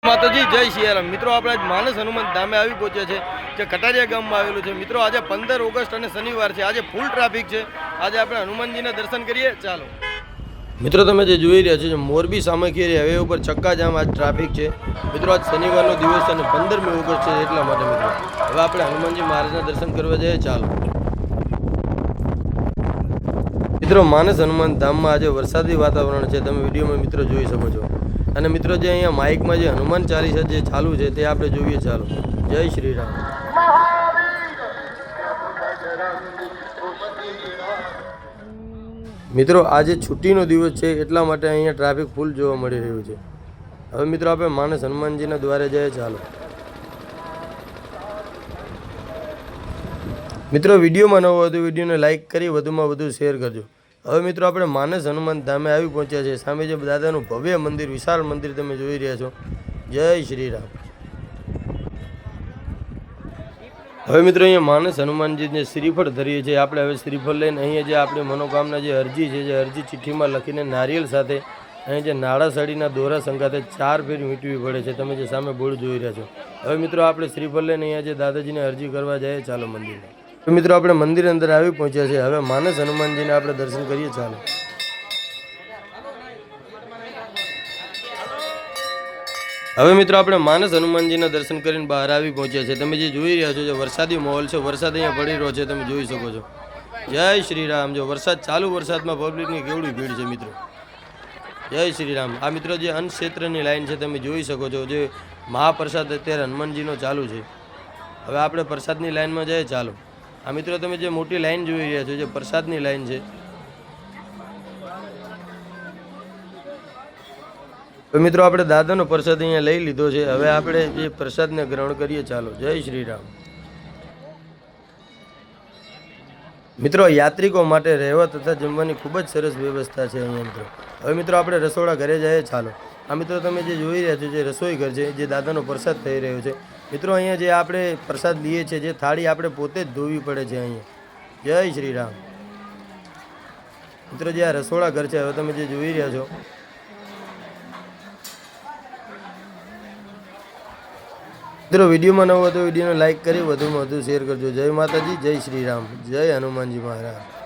માતાજી જય સિયારામ મિત્રો આપણે આજ માનસ હનુમાન ધામે આવી પહોંચ્યા છે જે કટારિયા ગામમાં આવેલું છે મિત્રો આજે 15 ઓગસ્ટ અને શનિવાર છે આજે ફૂલ ટ્રાફિક છે આજે આપણે હનુમાનજીના દર્શન કરીએ ચાલો મિત્રો તમે જે જોઈ રહ્યા છો મોરબી સામખીરી હાઈવે ઉપર ચક્કાજામ આજ ટ્રાફિક છે મિત્રો આજ શનિવારનો દિવસ છે અને 15મી ઓગસ્ટ છે એટલા માટે મિત્રો હવે આપણે હનુમાનજી મહારાજના દર્શન કરવા જઈએ ચાલો મિત્રો માનસ હનુમાન ધામમાં આજે વરસાદી વાતાવરણ છે તમે વિડીયોમાં મિત્રો જોઈ શકો છો અને મિત્રો જે અહીંયા માઇકમાં જે હનુમાન ચાલીસા જે ચાલુ છે તે આપણે જોઈએ ચાલો જય શ્રી રામ મિત્રો આજે છુટ્ટીનો દિવસ છે એટલા માટે અહીંયા ટ્રાફિક ફૂલ જોવા મળી રહ્યું છે હવે મિત્રો આપણે માનસ હનુમાનજીના દ્વારે જઈએ ચાલો મિત્રો વિડીયોમાં નવો હોય તો વિડીયોને લાઇક કરી વધુમાં વધુ શેર કરજો હવે મિત્રો આપણે માનસ હનુમાન ધામે આવી પહોંચ્યા છે સામે જે દાદાનું ભવ્ય મંદિર વિશાળ મંદિર તમે જોઈ રહ્યા છો જય શ્રી રામ હવે મિત્રો અહીંયા માનસ હનુમાનજીને શ્રીફળ ધરીએ છીએ આપણે હવે શ્રીફળ લઈને અહીંયા જે આપણી મનોકામના જે અરજી છે જે અરજી ચિઠ્ઠીમાં લખીને નારિયેલ સાથે અહીં જે નાળા સાડીના દોરા સંગાતે 4 ફેર વીંટવી પડે છે તમે જે સામે બોર્ડ જોઈ રહ્યા છો હવે મિત્રો આપણે શ્રીફળ લઈને અહીંયા જે દાદાજીને અરજી કરવા જઈએ ચાલો મંદિરમાં તો મિત્રો આપણે મંદિર અંદર આવી પહોંચ્યા છે હવે માનસ હનુમાનજીને આપણે દર્શન કરીએ ચાલો હવે મિત્રો આપણે માનસ હનુમાનજીના દર્શન કરીને બહાર આવી પહોંચ્યા છે તમે જે જોઈ રહ્યા છો જે વરસાદી માહોલ છે વરસાદ અહીંયા પડી રહ્યો છે તમે જોઈ શકો છો જય શ્રી રામ જો વરસાદ ચાલુ વરસાદમાં પબ્લિકની કેવડી ભીડ છે મિત્રો જય શ્રી રામ આ મિત્રો જે અન્ન ક્ષેત્રની લાઈન છે તમે જોઈ શકો છો જે મહાપ્રસાદ અત્યારે હનુમાનજીનો ચાલુ છે હવે આપણે પ્રસાદની લાઈનમાં જઈએ ચાલો આ મિત્રો તમે જે મોટી લાઈન જોઈ રહ્યા છો જે પ્રસાદની લાઈન છે તો મિત્રો આપણે દાદાનો પ્રસાદ અહીંયા લઈ લીધો છે હવે આપણે જે પ્રસાદને ગ્રહણ કરીએ ચાલો જય શ્રી રામ મિત્રો યાત્રિકો માટે રહેવા તથા જમવાની ખૂબ જ સરસ વ્યવસ્થા છે અહીંયા મિત્રો હવે મિત્રો આપણે રસોડા ઘરે જઈએ ચાલો આ મિત્રો તમે જે જોઈ રહ્યા છો જે રસોઈ ઘર છે જે દાદાનો પ્રસાદ થઈ રહ્યો છે મિત્રો અહીંયા જે આપણે પ્રસાદ લઈએ છીએ જે થાળી આપણે પોતે જ ધોવી પડે છે અહીંયા જય શ્રી રામ મિત્રો જે આ રસોડા ઘર છે હવે તમે જે જોઈ રહ્યા છો મિત્રો વિડીયોમાં નવો હતો વિડીયોને લાઇક કરી વધુમાં વધુ શેર કરજો જય માતાજી જય શ્રી રામ જય હનુમાનજી મહારાજ